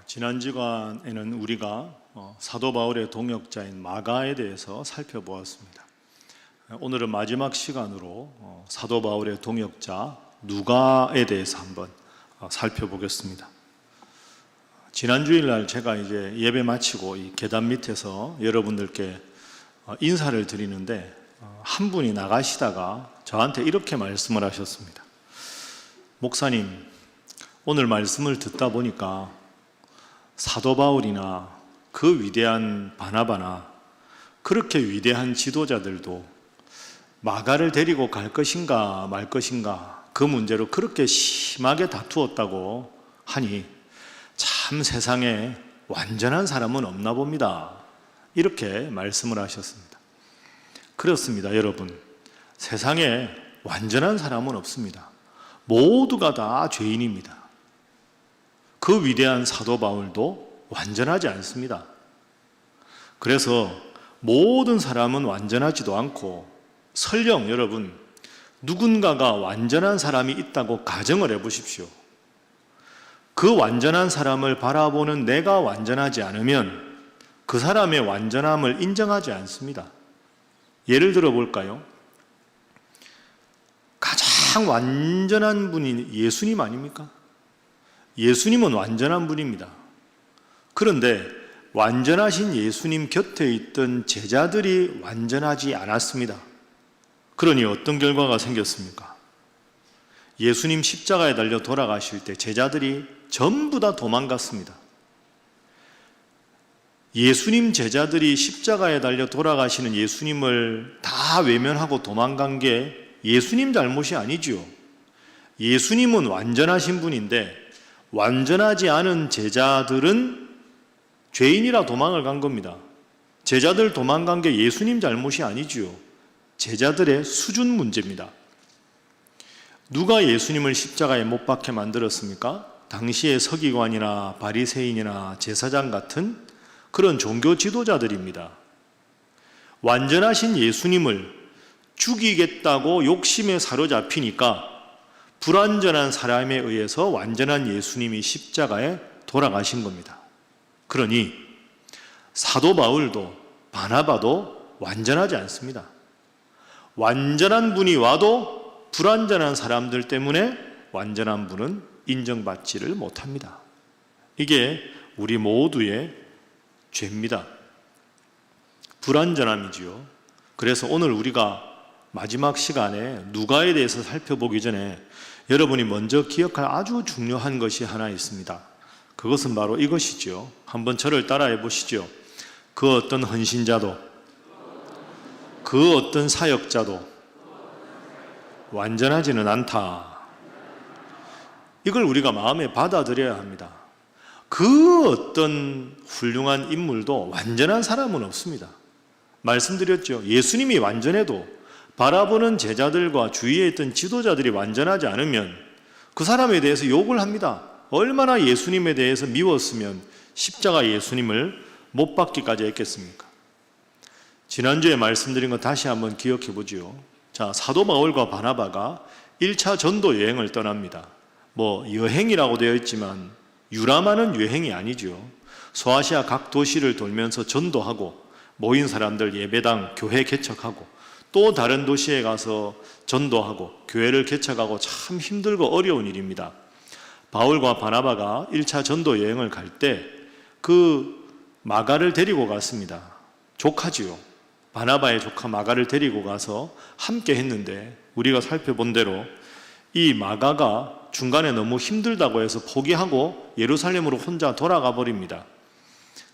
지난 주간에는 우리가 사도 바울의 동역자인 마가에 대해서 살펴보았습니다. 오늘은 마지막 시간으로 사도 바울의 동역자 누가에 대해서 한번 살펴보겠습니다. 지난 주일날 제가 이제 예배 마치고 이 계단 밑에서 여러분들께 인사를 드리는데 한 분이 나가시다가 저한테 이렇게 말씀을 하셨습니다. 목사님, 오늘 말씀을 듣다 보니까 사도 바울이나 그 위대한 바나바나 그렇게 위대한 지도자들도 마가를 데리고 갈 것인가 말 것인가 그 문제로 그렇게 심하게 다투었다고 하니 참 세상에 완전한 사람은 없나 봅니다. 이렇게 말씀을 하셨습니다. 그렇습니다, 여러분. 세상에 완전한 사람은 없습니다. 모두가 다 죄인입니다. 그 위대한 사도 바울도 완전하지 않습니다. 그래서 모든 사람은 완전하지도 않고 설령 여러분 누군가가 완전한 사람이 있다고 가정을 해보십시오. 그 완전한 사람을 바라보는 내가 완전하지 않으면 그 사람의 완전함을 인정하지 않습니다. 예를 들어 볼까요? 가장 완전한 분이 예수님 아닙니까? 예수님은 완전한 분입니다. 그런데 완전하신 예수님 곁에 있던 제자들이 완전하지 않았습니다. 그러니 어떤 결과가 생겼습니까? 예수님 십자가에 달려 돌아가실 때 제자들이 전부 다 도망갔습니다. 예수님 제자들이 십자가에 달려 돌아가시는 예수님을 다 외면하고 도망간 게 예수님 잘못이 아니지요. 예수님은 완전하신 분인데 완전하지 않은 제자들은 죄인이라 도망을 간 겁니다. 제자들 도망간 게 예수님 잘못이 아니지요. 제자들의 수준 문제입니다. 누가 예수님을 십자가에 못 박게 만들었습니까? 당시의 서기관이나 바리새인이나 제사장 같은 그런 종교 지도자들입니다. 완전하신 예수님을 죽이겠다고 욕심에 사로잡히니까 불완전한 사람에 의해서 완전한 예수님이 십자가에 돌아가신 겁니다. 그러니 사도 바울도 바나바도 완전하지 않습니다. 완전한 분이 와도 불완전한 사람들 때문에 완전한 분은 인정받지를 못합니다. 이게 우리 모두의 죄입니다. 불완전함이지요. 그래서 오늘 우리가 마지막 시간에 누가에 대해서 살펴보기 전에 여러분이 먼저 기억할 아주 중요한 것이 하나 있습니다. 그것은 바로 이것이죠. 한번 저를 따라해 보시죠. 그 어떤 헌신자도 그 어떤 사역자도 완전하지는 않다. 이걸 우리가 마음에 받아들여야 합니다. 그 어떤 훌륭한 인물도 완전한 사람은 없습니다. 말씀드렸죠. 예수님이 완전해도 바라보는 제자들과 주위에 있던 지도자들이 완전하지 않으면 그 사람에 대해서 욕을 합니다. 얼마나 예수님에 대해서 미웠으면 십자가 예수님을 못 박기까지 했겠습니까? 지난주에 말씀드린 거 다시 한번 기억해 보지요. 자, 사도 바울과 바나바가 1차 전도 여행을 떠납니다. 여행이라고 되어 있지만 유람하는 여행이 아니죠. 소아시아 각 도시를 돌면서 전도하고 모인 사람들 예배당, 교회 개척하고 또 다른 도시에 가서 전도하고 교회를 개척하고 참 힘들고 어려운 일입니다. 바울과 바나바가 1차 전도 여행을 갈 때 그 마가를 데리고 갔습니다. 조카지요. 바나바의 조카 마가를 데리고 가서 함께 했는데 우리가 살펴본 대로 이 마가가 중간에 너무 힘들다고 해서 포기하고 예루살렘으로 혼자 돌아가 버립니다.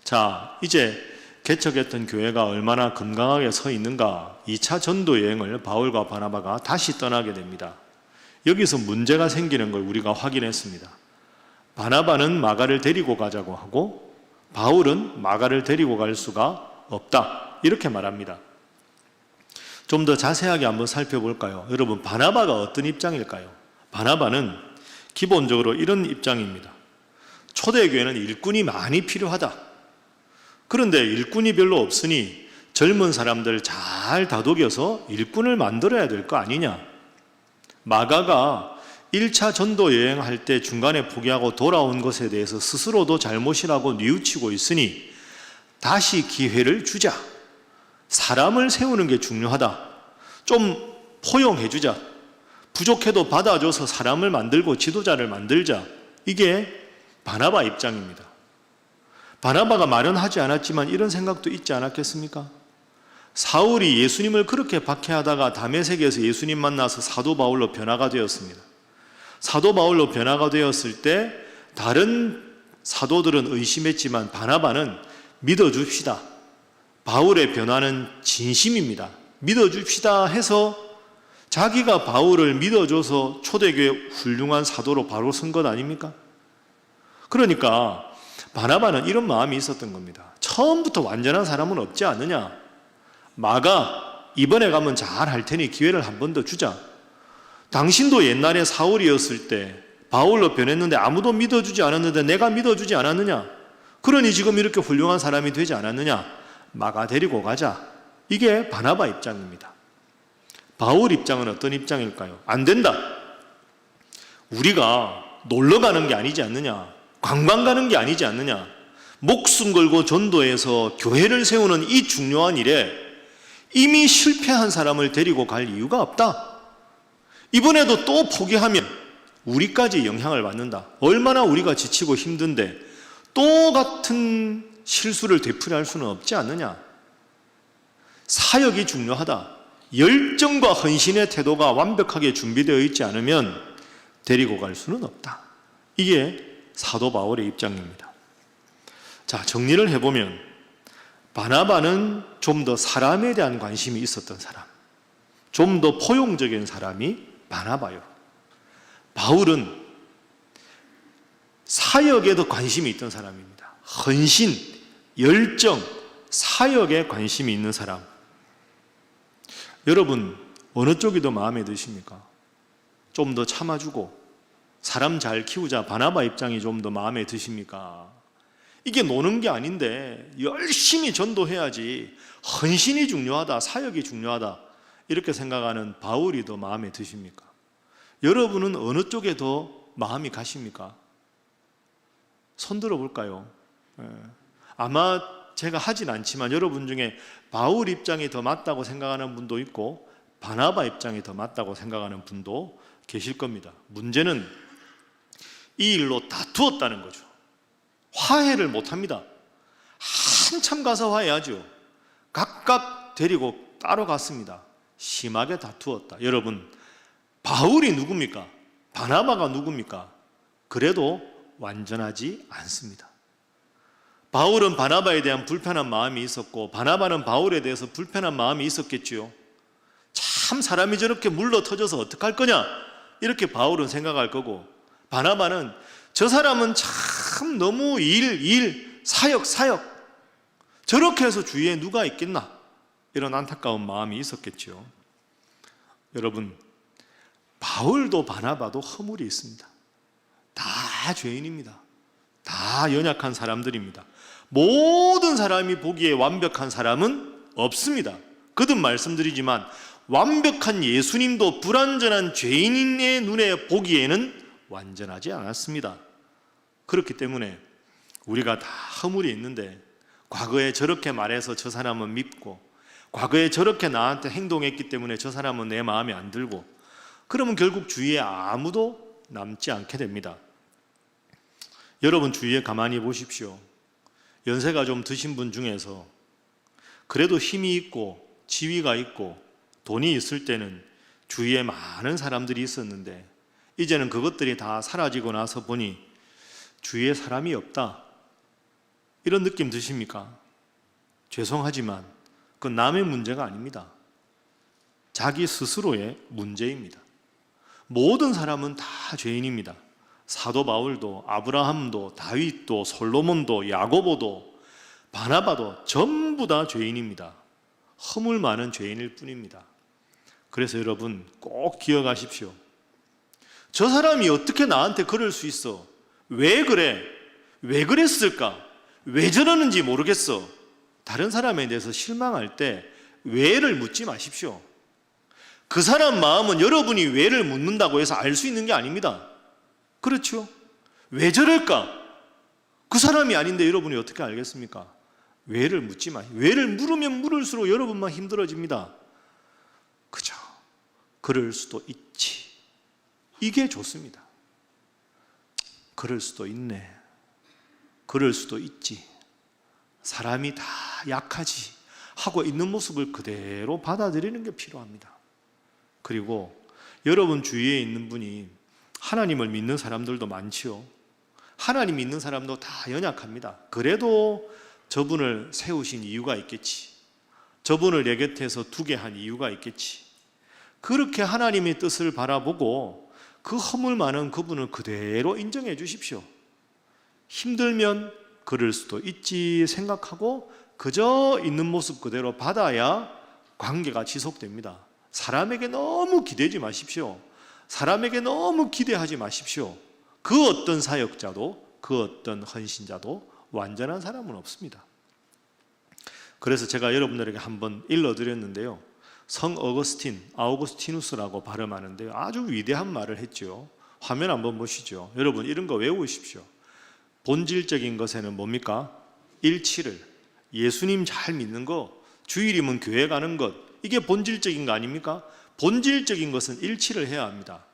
자, 이제 개척했던 교회가 얼마나 건강하게 서 있는가. 2차 전도 여행을 바울과 바나바가 다시 떠나게 됩니다. 여기서 문제가 생기는 걸 우리가 확인했습니다. 바나바는 마가를 데리고 가자고 하고 바울은 마가를 데리고 갈 수가 없다. 이렇게 말합니다. 좀 더 자세하게 한번 살펴볼까요? 여러분, 바나바가 어떤 입장일까요? 바나바는 기본적으로 이런 입장입니다. 초대교회는 일꾼이 많이 필요하다. 그런데 일꾼이 별로 없으니 젊은 사람들 잘 다독여서 일꾼을 만들어야 될 거 아니냐. 마가가 1차 전도 여행할 때 중간에 포기하고 돌아온 것에 대해서 스스로도 잘못이라고 뉘우치고 있으니 다시 기회를 주자. 사람을 세우는 게 중요하다. 좀 포용해주자. 부족해도 받아줘서 사람을 만들고 지도자를 만들자. 이게 바나바 입장입니다. 바나바가 말은 하지 않았지만 이런 생각도 있지 않았겠습니까? 사울이 예수님을 그렇게 박해하다가 다메섹에서 예수님 만나서 사도 바울로 변화가 되었습니다. 사도 바울로 변화가 되었을 때 다른 사도들은 의심했지만 바나바는 믿어줍시다. 바울의 변화는 진심입니다. 믿어줍시다 해서 자기가 바울을 믿어줘서 초대교회 훌륭한 사도로 바로 선 것 아닙니까? 그러니까 바나바는 이런 마음이 있었던 겁니다. 처음부터 완전한 사람은 없지 않느냐? 마가 이번에 가면 잘 할 테니 기회를 한 번 더 주자. 당신도 옛날에 사울이었을 때 바울로 변했는데 아무도 믿어주지 않았는데 내가 믿어주지 않았느냐? 그러니 지금 이렇게 훌륭한 사람이 되지 않았느냐? 마가 데리고 가자. 이게 바나바 입장입니다. 바울 입장은 어떤 입장일까요? 안 된다. 우리가 놀러 가는 게 아니지 않느냐? 관광 가는 게 아니지 않느냐? 목숨 걸고 전도해서 교회를 세우는 이 중요한 일에 이미 실패한 사람을 데리고 갈 이유가 없다. 이번에도 또 포기하면 우리까지 영향을 받는다. 얼마나 우리가 지치고 힘든데 또 같은 실수를 되풀이할 수는 없지 않느냐. 사역이 중요하다. 열정과 헌신의 태도가 완벽하게 준비되어 있지 않으면 데리고 갈 수는 없다. 이게 사도 바울의 입장입니다. 자, 정리를 해보면 바나바는 좀 더 사람에 대한 관심이 있었던 사람, 좀 더 포용적인 사람이 바나바요. 바울은 사역에 더 관심이 있던 사람입니다. 헌신, 열정, 사역에 관심이 있는 사람. 여러분 어느 쪽이 더 마음에 드십니까? 좀 더 참아주고 사람 잘 키우자 바나바 입장이 좀 더 마음에 드십니까? 이게 노는 게 아닌데 열심히 전도해야지, 헌신이 중요하다, 사역이 중요하다 이렇게 생각하는 바울이 더 마음에 드십니까? 여러분은 어느 쪽에 더 마음이 가십니까? 손 들어볼까요? 아마 제가 하진 않지만 여러분 중에 바울 입장이 더 맞다고 생각하는 분도 있고 바나바 입장이 더 맞다고 생각하는 분도 계실 겁니다. 문제는 이 일로 다투었다는 거죠. 화해를 못합니다. 한참 가서 화해하죠. 각각 데리고 따로 갔습니다. 심하게 다투었다. 여러분, 바울이 누굽니까? 바나바가 누굽니까? 그래도 완전하지 않습니다. 바울은 바나바에 대한 불편한 마음이 있었고 바나바는 바울에 대해서 불편한 마음이 있었겠지요. 참 사람이 저렇게 물러터져서 어떡할 거냐 이렇게 바울은 생각할 거고, 바나바는 저 사람은 참 너무 사역 저렇게 해서 주위에 누가 있겠나 이런 안타까운 마음이 있었겠지요. 여러분, 바울도 바나바도 허물이 있습니다. 다 죄인입니다. 다 연약한 사람들입니다. 모든 사람이 보기에 완벽한 사람은 없습니다. 거듭 말씀드리지만 완벽한 예수님도 불완전한 죄인의 눈에 보기에는 완전하지 않았습니다. 그렇기 때문에 우리가 다 허물이 있는데 과거에 저렇게 말해서 저 사람은 밉고 과거에 저렇게 나한테 행동했기 때문에 저 사람은 내 마음에 안 들고, 그러면 결국 주위에 아무도 남지 않게 됩니다. 여러분 주위에 가만히 보십시오. 연세가 좀 드신 분 중에서 그래도 힘이 있고 지위가 있고 돈이 있을 때는 주위에 많은 사람들이 있었는데 이제는 그것들이 다 사라지고 나서 보니 주위에 사람이 없다, 이런 느낌 드십니까? 죄송하지만 그건 남의 문제가 아닙니다. 자기 스스로의 문제입니다. 모든 사람은 다 죄인입니다. 사도 바울도 아브라함도 다윗도 솔로몬도 야고보도 바나바도 전부 다 죄인입니다. 허물 많은 죄인일 뿐입니다. 그래서 여러분 꼭 기억하십시오. 저 사람이 어떻게 나한테 그럴 수 있어? 왜 그래? 왜 그랬을까? 왜 저러는지 모르겠어. 다른 사람에 대해서 실망할 때 왜를 묻지 마십시오. 그 사람 마음은 여러분이 왜를 묻는다고 해서 알 수 있는 게 아닙니다. 그렇죠? 왜 저럴까? 그 사람이 아닌데 여러분이 어떻게 알겠습니까? 왜를 묻지 마세요. 왜를 물으면 물을수록 여러분만 힘들어집니다. 그죠? 그럴 수도 있지. 이게 좋습니다. 그럴 수도 있네. 그럴 수도 있지. 사람이 다 약하지 하고 있는 모습을 그대로 받아들이는 게 필요합니다. 그리고 여러분 주위에 있는 분이 하나님을 믿는 사람들도 많지요. 하나님 믿는 사람도 다 연약합니다. 그래도 저분을 세우신 이유가 있겠지. 저분을 내 곁에서 두게 한 이유가 있겠지. 그렇게 하나님의 뜻을 바라보고 그 허물 많은 그분을 그대로 인정해 주십시오. 힘들면 그럴 수도 있지 생각하고 그저 있는 모습 그대로 받아야 관계가 지속됩니다. 사람에게 너무 기대지 마십시오. 사람에게 너무 기대하지 마십시오. 그 어떤 사역자도 그 어떤 헌신자도 완전한 사람은 없습니다. 그래서 제가 여러분들에게 한번 일러드렸는데요. 성 어거스틴, 아우구스티누스라고 발음하는데 아주 위대한 말을 했죠. 화면 한번 보시죠. 여러분 이런 거 외우십시오. 본질적인 것에는 뭡니까? 일치를. 예수님 잘 믿는 거, 주일이면 교회 가는 것, 이게 본질적인 거 아닙니까? 본질적인 것은 일치를 해야 합니다.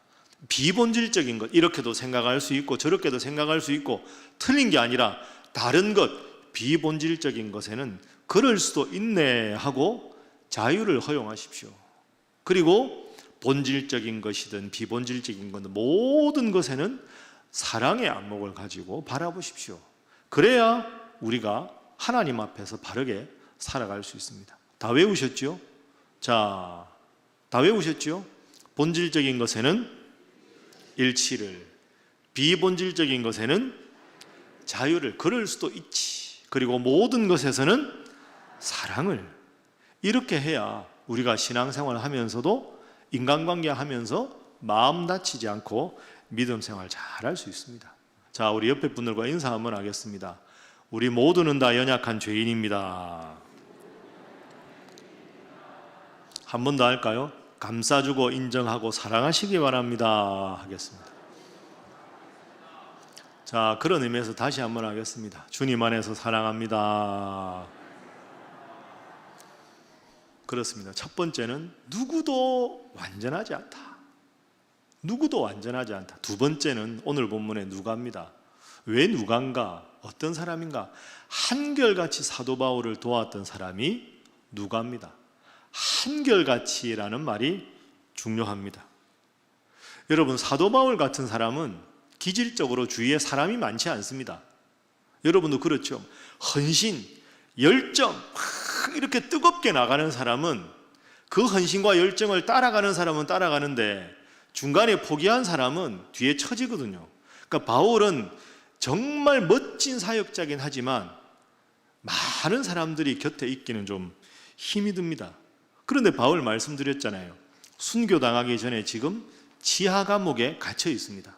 비본질적인 것, 이렇게도 생각할 수 있고 저렇게도 생각할 수 있고 틀린 게 아니라 다른 것, 비본질적인 것에는 그럴 수도 있네 하고 자유를 허용하십시오. 그리고 본질적인 것이든 비본질적인 것든 모든 것에는 사랑의 안목을 가지고 바라보십시오. 그래야 우리가 하나님 앞에서 바르게 살아갈 수 있습니다. 다 외우셨죠? 자, 다 외우셨죠? 본질적인 것에는 일치를, 비본질적인 것에는 자유를, 그럴 수도 있지. 그리고 모든 것에서는 사랑을. 이렇게 해야 우리가 신앙생활을 하면서도 인간관계 하면서 마음 다치지 않고 믿음 생활 잘 할 수 있습니다. 자, 우리 옆에 분들과 인사 한번 하겠습니다. 우리 모두는 다 연약한 죄인입니다. 한 번 더 할까요? 감싸주고 인정하고 사랑하시기 바랍니다 하겠습니다. 자, 그런 의미에서 다시 한번 하겠습니다. 주님 안에서 사랑합니다. 그렇습니다. 첫 번째는 누구도 완전하지 않다. 누구도 완전하지 않다. 두 번째는 오늘 본문의 누가입니다. 왜 누가인가? 어떤 사람인가? 한결같이 사도 바울을 도왔던 사람이 누가입니다. 한결같이라는 말이 중요합니다. 여러분, 사도 바울 같은 사람은 기질적으로 주위에 사람이 많지 않습니다. 여러분도 그렇죠? 헌신, 열정, 이렇게 뜨겁게 나가는 사람은 그 헌신과 열정을 따라가는 사람은 따라가는데 중간에 포기한 사람은 뒤에 처지거든요. 그러니까 바울은 정말 멋진 사역자긴 하지만 많은 사람들이 곁에 있기는 좀 힘이 듭니다. 그런데 바울 말씀드렸잖아요. 순교당하기 전에 지금 지하 감옥에 갇혀 있습니다.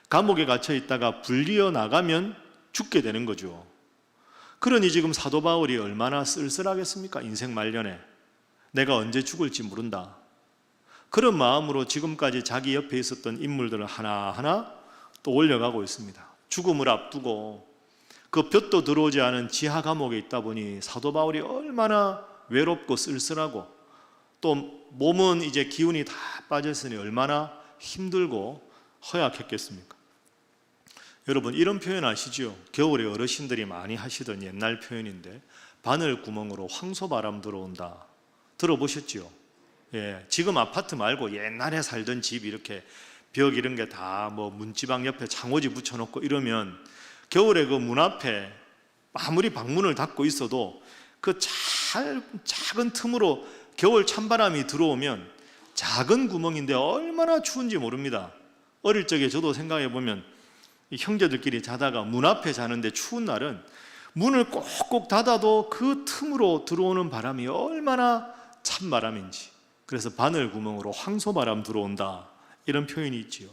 감옥에 갇혀 있다가 불리어 나가면 죽게 되는 거죠. 그러니 지금 사도 바울이 얼마나 쓸쓸하겠습니까? 인생 말년에 내가 언제 죽을지 모른다. 그런 마음으로 지금까지 자기 옆에 있었던 인물들을 하나하나 또 올려가고 있습니다. 죽음을 앞두고 그 볕도 들어오지 않은 지하 감옥에 있다 보니 사도 바울이 얼마나 외롭고 쓸쓸하고 또 몸은 이제 기운이 다 빠졌으니 얼마나 힘들고 허약했겠습니까? 여러분, 이런 표현 아시죠? 겨울에 어르신들이 많이 하시던 옛날 표현인데 바늘 구멍으로 황소바람 들어온다. 들어보셨죠? 예, 지금 아파트 말고 옛날에 살던 집 이렇게 벽 이런 게 다 뭐 문지방 옆에 창호지 붙여놓고 이러면 겨울에 그 문 앞에 아무리 방문을 닫고 있어도 그 작은 틈으로 겨울 찬바람이 들어오면 작은 구멍인데 얼마나 추운지 모릅니다. 어릴 적에 저도 생각해 보면 형제들끼리 자다가 문 앞에 자는데 추운 날은 문을 꼭꼭 닫아도 그 틈으로 들어오는 바람이 얼마나 찬바람인지. 그래서 바늘 구멍으로 황소바람 들어온다, 이런 표현이 있지요.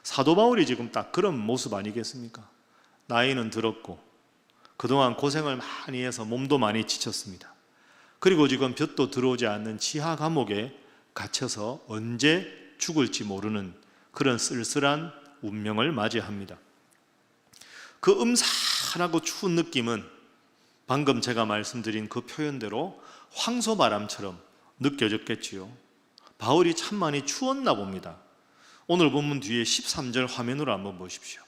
사도 바울이 지금 딱 그런 모습 아니겠습니까? 나이는 들었고 그동안 고생을 많이 해서 몸도 많이 지쳤습니다. 그리고 지금 볕도 들어오지 않는 지하 감옥에 갇혀서 언제 죽을지 모르는 그런 쓸쓸한 운명을 맞이합니다. 그 음산하고 추운 느낌은 방금 제가 말씀드린 그 표현대로 황소바람처럼 느껴졌겠지요. 바울이 참 많이 추웠나 봅니다. 오늘 본문 뒤에 13절 화면으로 한번 보십시오.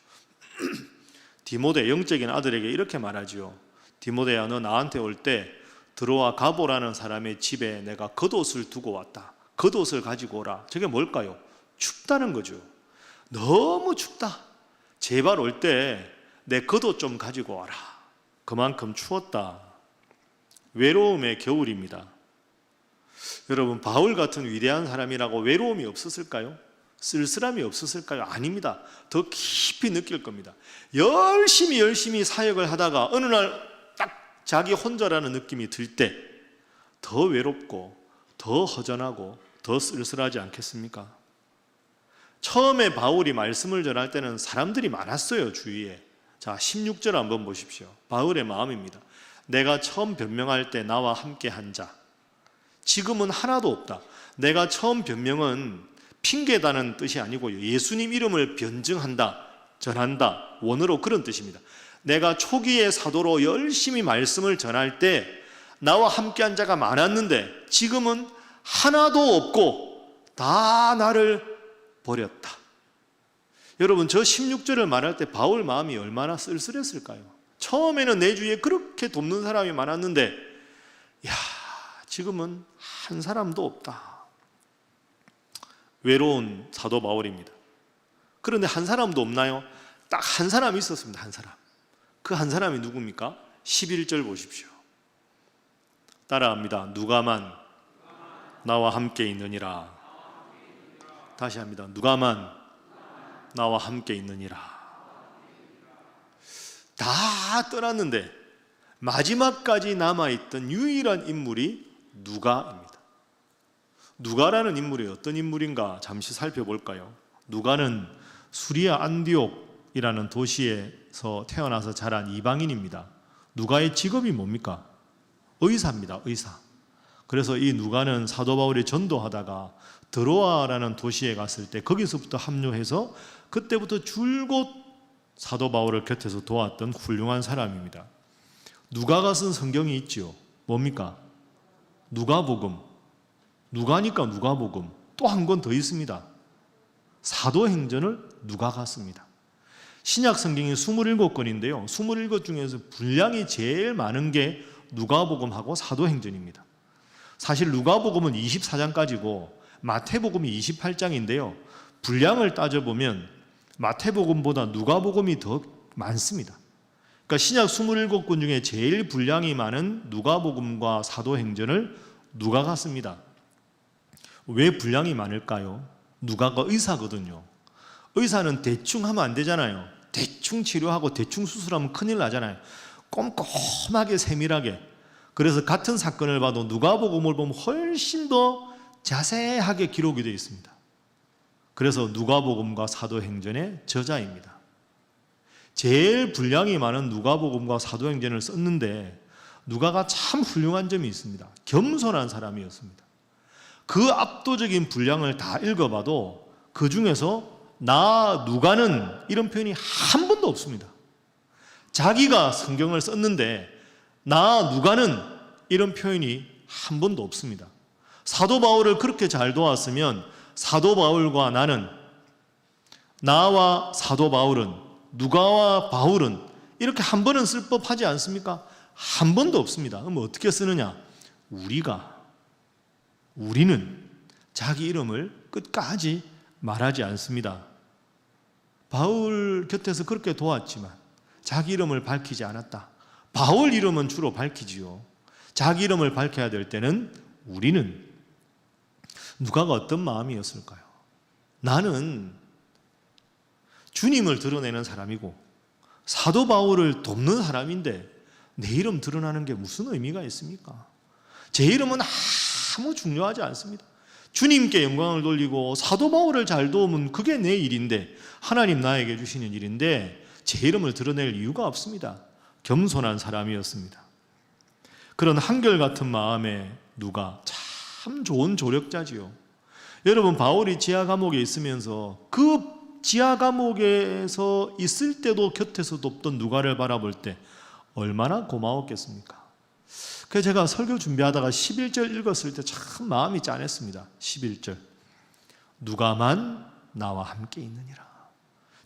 디모데 영적인 아들에게 이렇게 말하지요. 디모데야, 너 나한테 올 때 드로아 가보라는 사람의 집에 내가 겉옷을 두고 왔다. 겉옷을 가지고 오라. 저게 뭘까요? 춥다는 거죠. 너무 춥다. 제발 올 때 내 겉옷 좀 가지고 와라. 그만큼 추웠다. 외로움의 겨울입니다. 여러분, 바울 같은 위대한 사람이라고 외로움이 없었을까요? 쓸쓸함이 없었을까요? 아닙니다. 더 깊이 느낄 겁니다. 열심히 사역을 하다가 어느 날 딱 자기 혼자라는 느낌이 들 때 더 외롭고 더 허전하고 더 쓸쓸하지 않겠습니까? 처음에 바울이 말씀을 전할 때는 사람들이 많았어요, 주위에. 자, 16절 한번 보십시오. 바울의 마음입니다. 내가 처음 변명할 때 나와 함께 한 자, 지금은 하나도 없다. 내가 처음 변명은 핑계다는 뜻이 아니고요, 예수님 이름을 변증한다, 전한다, 원어로 그런 뜻입니다. 내가 초기의 사도로 열심히 말씀을 전할 때 나와 함께 한 자가 많았는데 지금은 하나도 없고 다 나를 버렸다. 여러분, 저 16절을 말할 때 바울 마음이 얼마나 쓸쓸했을까요? 처음에는 내 주위에 그렇게 돕는 사람이 많았는데 지금은 한 사람도 없다. 외로운 사도 바울입니다. 그런데 한 사람도 없나요? 딱 한 사람이 있었습니다. 한 사람. 그 한 사람이 누굽니까? 11절 보십시오. 따라합니다. 누가만 나와 함께 있느니라. 다시 합니다. 누가만 나와 함께 있느니라. 다 떠났는데 마지막까지 남아있던 유일한 인물이 누가입니다. 누가라는 인물이 어떤 인물인가 잠시 살펴볼까요? 누가는 수리아 안디옥이라는 도시에서 태어나서 자란 이방인입니다. 누가의 직업이 뭡니까? 의사입니다. 의사. 그래서 이 누가는 사도 바울이 전도하다가 드로아라는 도시에 갔을 때 거기서부터 합류해서 그때부터 줄곧 사도 바울을 곁에서 도왔던 훌륭한 사람입니다. 누가가 쓴 성경이 있지요. 뭡니까? 누가복음. 누가니까 누가복음. 또 한 권 더 있습니다. 사도행전을 누가가 씁니다. 신약 성경이 27권인데요. 27권 중에서 분량이 제일 많은 게 누가복음하고 사도행전입니다. 사실 누가복음은 24장까지고 마태복음이 28장인데요. 분량을 따져보면 마태복음보다 누가복음이 더 많습니다. 그러니까 신약 27권 중에 제일 분량이 많은 누가복음과 사도행전을 누가가 씁니다. 왜 분량이 많을까요? 누가가 의사거든요. 의사는 대충 하면 안 되잖아요. 대충 치료하고 대충 수술하면 큰일 나잖아요. 꼼꼼하게 세밀하게. 그래서 같은 사건을 봐도 누가복음을 보면 훨씬 더 자세하게 기록이 되어 있습니다. 그래서 누가복음과 사도행전의 저자입니다. 제일 분량이 많은 누가복음과 사도행전을 썼는데 누가가 참 훌륭한 점이 있습니다. 겸손한 사람이었습니다. 그 압도적인 분량을 다 읽어봐도 그 중에서 나 누가는 이런 표현이 한 번도 없습니다. 자기가 성경을 썼는데 나 누가는 이런 표현이 한 번도 없습니다. 사도 바울을 그렇게 잘 도왔으면 사도 바울과 나는, 나와 사도 바울은, 누가와 바울은 이렇게 한 번은 쓸 법하지 않습니까? 한 번도 없습니다. 그럼 어떻게 쓰느냐? 우리는 자기 이름을 끝까지 말하지 않습니다. 바울 곁에서 그렇게 도왔지만 자기 이름을 밝히지 않았다. 바울 이름은 주로 밝히지요. 자기 이름을 밝혀야 될 때는 우리는. 누가가 어떤 마음이었을까요? 나는 주님을 드러내는 사람이고 사도 바울을 돕는 사람인데 내 이름 드러나는 게 무슨 의미가 있습니까? 제 이름은 아무 중요하지 않습니다. 주님께 영광을 돌리고 사도 바울을 잘 도우면 그게 내 일인데, 하나님 나에게 주시는 일인데 제 이름을 드러낼 이유가 없습니다. 겸손한 사람이었습니다. 그런 한결같은 마음의 누가 참 좋은 조력자지요. 여러분, 바울이 지하 감옥에 있으면서 그 지하 감옥에서 있을 때도 곁에서 돕던 누가를 바라볼 때 얼마나 고마웠겠습니까? 그래서 제가 설교 준비하다가 11절 읽었을 때 참 마음이 짠했습니다. 11절, 누가만 나와 함께 있느니라.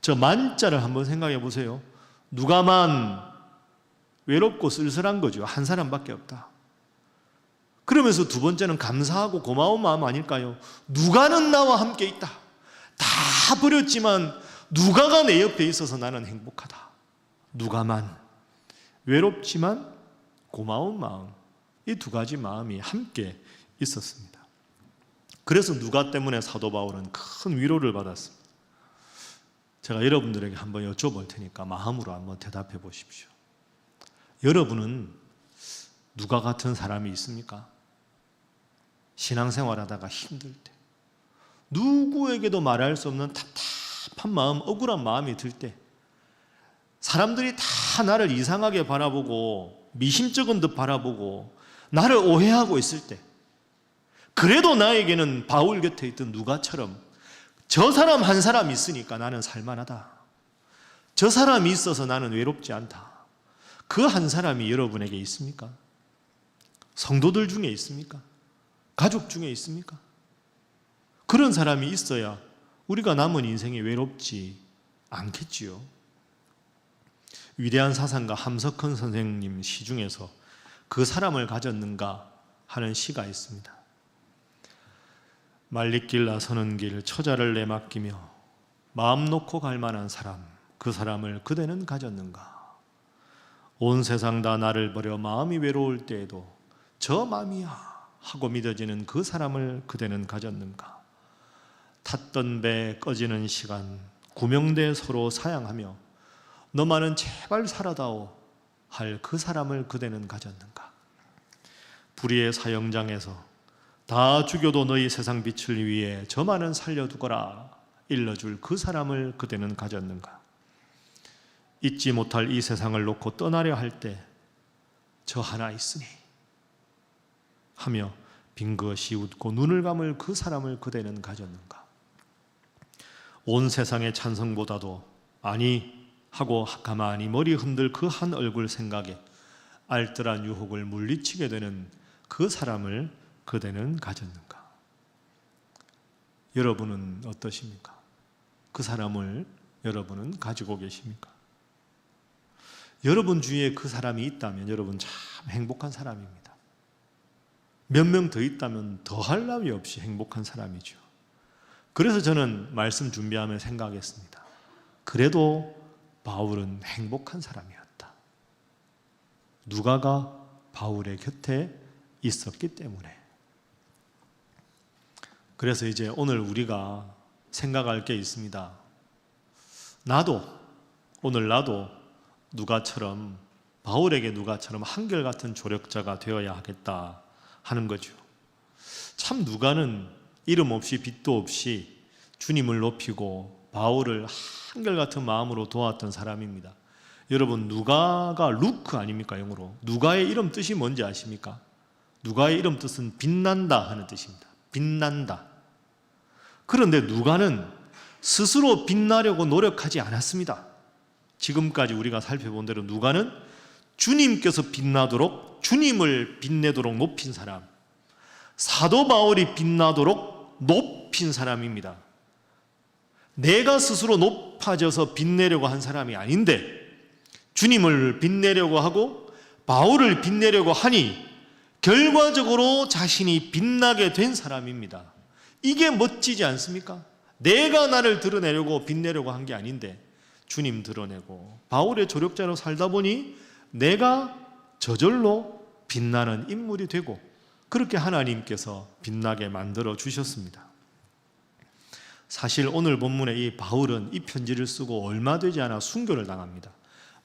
저 만자를 한번 생각해 보세요. 누가만 외롭고 쓸쓸한 거죠. 한 사람밖에 없다. 그러면서 두 번째는 감사하고 고마운 마음 아닐까요? 누가는 나와 함께 있다. 다 버렸지만 누가가 내 옆에 있어서 나는 행복하다. 누가만, 외롭지만 고마운 마음, 이 두 가지 마음이 함께 있었습니다. 그래서 누가 때문에 사도 바울은 큰 위로를 받았습니다. 제가 여러분들에게 한번 여쭤볼 테니까 마음으로 한번 대답해 보십시오. 여러분은 누가 같은 사람이 있습니까? 신앙생활하다가 힘들 때, 누구에게도 말할 수 없는 답답한 마음, 억울한 마음이 들 때, 사람들이 다 나를 이상하게 바라보고 미심쩍은 듯 바라보고 나를 오해하고 있을 때, 그래도 나에게는 바울 곁에 있던 누가처럼 저 사람 한 사람 있으니까 나는 살만하다, 저 사람이 있어서 나는 외롭지 않다, 그 한 사람이 여러분에게 있습니까? 성도들 중에 있습니까? 가족 중에 있습니까? 그런 사람이 있어야 우리가 남은 인생이 외롭지 않겠지요. 위대한 사상가 함석헌 선생님 시 중에서 그 사람을 가졌는가 하는 시가 있습니다. 말리길 나서는 길 처자를 내맡기며 마음 놓고 갈 만한 사람, 그 사람을 그대는 가졌는가? 온 세상 다 나를 버려 마음이 외로울 때에도 저 맘이야 하고 믿어지는 그 사람을 그대는 가졌는가? 탔던 배 꺼지는 시간 구명대 서로 사양하며 너만은 제발 살아다오 할 그 사람을 그대는 가졌는가? 불의의 사형장에서 다 죽여도 너희 세상 빛을 위해 저만은 살려두거라 일러줄 그 사람을 그대는 가졌는가? 잊지 못할 이 세상을 놓고 떠나려 할 때 저 하나 있으니 하며 빙긋이 웃고 눈을 감을 그 사람을 그대는 가졌는가? 온 세상의 찬성보다도 아니 하고 가만히 머리 흔들 그 한 얼굴 생각에 알뜰한 유혹을 물리치게 되는 그 사람을 그대는 가졌는가? 여러분은 어떠십니까? 그 사람을 여러분은 가지고 계십니까? 여러분 주위에 그 사람이 있다면 여러분 참 행복한 사람입니다. 몇 명 더 있다면 더할 나위 없이 행복한 사람이죠. 그래서 저는 말씀 준비하며 생각했습니다. 그래도 바울은 행복한 사람이었다. 누가가 바울의 곁에 있었기 때문에. 그래서 이제 오늘 우리가 생각할 게 있습니다. 오늘 나도 누가처럼, 바울에게 누가처럼 한결같은 조력자가 되어야 하겠다 하는 거죠. 참 누가는 이름 없이 빚도 없이 주님을 높이고 바울을 한결같은 마음으로 도왔던 사람입니다. 여러분, 누가가 루크 아닙니까? 영어로. 누가의 이름 뜻이 뭔지 아십니까? 누가의 이름 뜻은 빛난다 하는 뜻입니다. 빛난다. 그런데 누가는 스스로 빛나려고 노력하지 않았습니다. 지금까지 우리가 살펴본 대로 누가는 주님께서 빛나도록, 주님을 빛내도록 높인 사람, 사도 바울이 빛나도록 높인 사람입니다. 내가 스스로 높아져서 빛내려고 한 사람이 아닌데 주님을 빛내려고 하고 바울을 빛내려고 하니 결과적으로 자신이 빛나게 된 사람입니다. 이게 멋지지 않습니까? 내가 나를 드러내려고 빛내려고 한 게 아닌데 주님 드러내고 바울의 조력자로 살다 보니 내가 저절로 빛나는 인물이 되고 그렇게 하나님께서 빛나게 만들어 주셨습니다. 사실 오늘 본문에 이 바울은 이 편지를 쓰고 얼마 되지 않아 순교를 당합니다.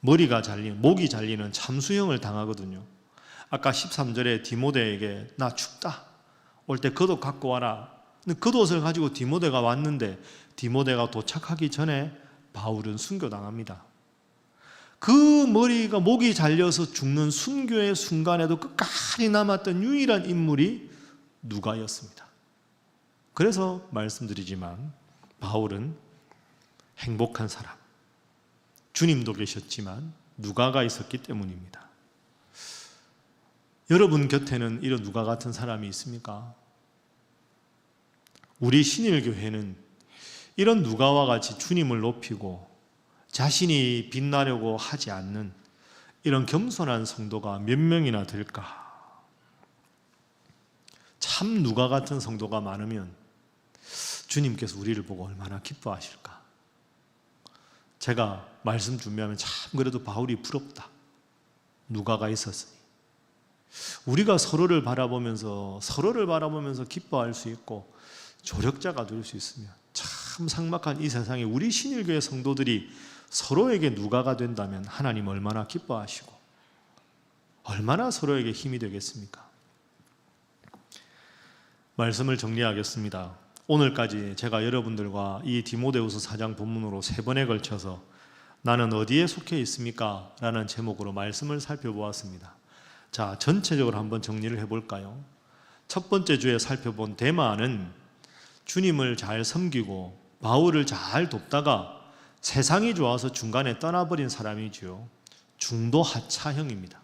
목이 잘리는 참수형을 당하거든요. 아까 13절에 디모데에게 나 춥다, 올 때 겉옷 갖고 와라. 근데 겉옷을 가지고 디모데가 왔는데 디모데가 도착하기 전에 바울은 순교당합니다. 그 목이 잘려서 죽는 순교의 순간에도 끝까지 남았던 유일한 인물이 누가였습니다. 그래서 말씀드리지만 바울은 행복한 사람, 주님도 계셨지만 누가가 있었기 때문입니다. 여러분 곁에는 이런 누가 같은 사람이 있습니까? 우리 신일교회는 이런 누가와 같이 주님을 높이고 자신이 빛나려고 하지 않는 이런 겸손한 성도가 몇 명이나 될까? 참 누가 같은 성도가 많으면 주님께서 우리를 보고 얼마나 기뻐하실까? 제가 말씀 준비하면 참 그래도 바울이 부럽다. 누가가 있었으니. 우리가 서로를 바라보면서 기뻐할 수 있고 조력자가 될 수 있으면 참 삭막한 이 세상에 우리 신일교회 성도들이 서로에게 누가가 된다면 하나님 얼마나 기뻐하시고 얼마나 서로에게 힘이 되겠습니까? 말씀을 정리하겠습니다. 오늘까지 제가 여러분들과 이 디모데후서 4장 본문으로 3번에 걸쳐서 나는 어디에 속해 있습니까? 라는 제목으로 말씀을 살펴보았습니다. 자, 전체적으로 한번 정리를 해볼까요? 첫 번째 주에 살펴본 데마는 주님을 잘 섬기고 바울을 잘 돕다가 세상이 좋아서 중간에 떠나버린 사람이지요. 중도 하차형입니다.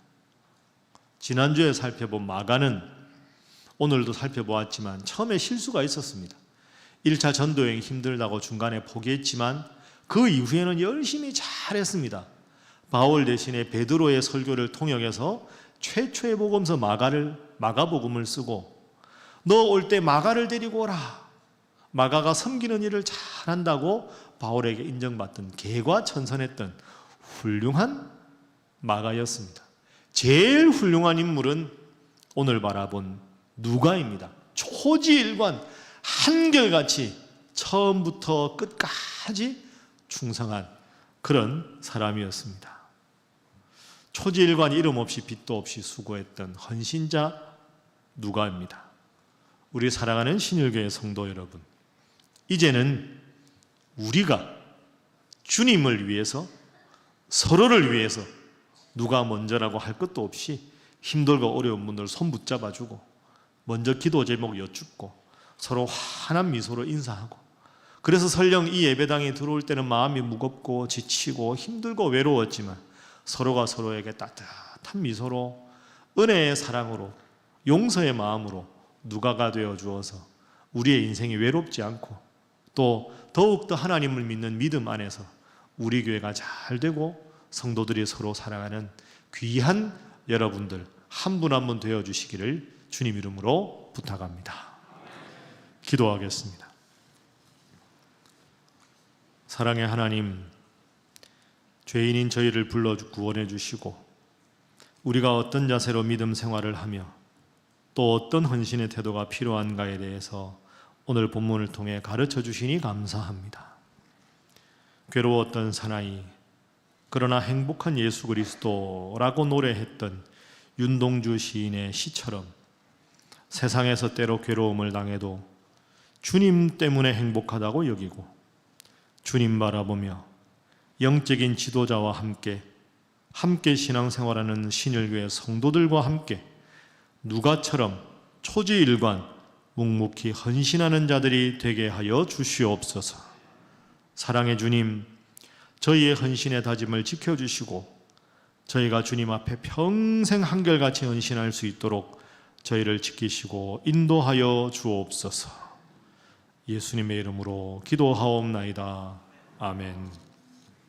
지난주에 살펴본 마가는 오늘도 살펴보았지만 처음에 실수가 있었습니다. 1차 전도여행 힘들다고 중간에 포기했지만 그 이후에는 열심히 잘했습니다. 바울 대신에 베드로의 설교를 통역해서 최초의 복음서 마가복음을 쓰고 너 올 때 마가를 데리고 오라. 마가가 섬기는 일을 잘한다고 바울에게 인정받던 개과천선했던 훌륭한 마가였습니다. 제일 훌륭한 인물은 오늘 바라본 누가입니다. 초지일관 한결같이 처음부터 끝까지 충성한 그런 사람이었습니다. 초지일관 이름 없이 빚도 없이 수고했던 헌신자 누가입니다. 우리 사랑하는 신일교회 성도 여러분, 이제는 우리가 주님을 위해서 서로를 위해서 누가 먼저라고 할 것도 없이 힘들고 어려운 분들 손 붙잡아주고 먼저 기도 제목 여쭙고 서로 환한 미소로 인사하고, 그래서 설령 이 예배당에 들어올 때는 마음이 무겁고 지치고 힘들고 외로웠지만 서로가 서로에게 따뜻한 미소로 은혜의 사랑으로 용서의 마음으로 누가가 되어 주어서 우리의 인생이 외롭지 않고 또 더욱더 하나님을 믿는 믿음 안에서 우리 교회가 잘 되고 성도들이 서로 사랑하는 귀한 여러분들 한 분 한 분 되어 주시기를 주님 이름으로 부탁합니다. 기도하겠습니다. 사랑의 하나님, 죄인인 저희를 불러 구원해 주시고 우리가 어떤 자세로 믿음 생활을 하며 또 어떤 헌신의 태도가 필요한가에 대해서 오늘 본문을 통해 가르쳐 주시니 감사합니다. 괴로웠던 사나이, 그러나 행복한 예수 그리스도라고 노래했던 윤동주 시인의 시처럼 세상에서 때로 괴로움을 당해도 주님 때문에 행복하다고 여기고 주님 바라보며 영적인 지도자와 함께 신앙생활하는 신일교회 성도들과 함께 누가처럼 초지일관 묵묵히 헌신하는 자들이 되게 하여 주시옵소서. 사랑의 주님, 저희의 헌신의 다짐을 지켜주시고 저희가 주님 앞에 평생 한결같이 헌신할 수 있도록 저희를 지키시고 인도하여 주옵소서. 예수님의 이름으로 기도하옵나이다. 아멘.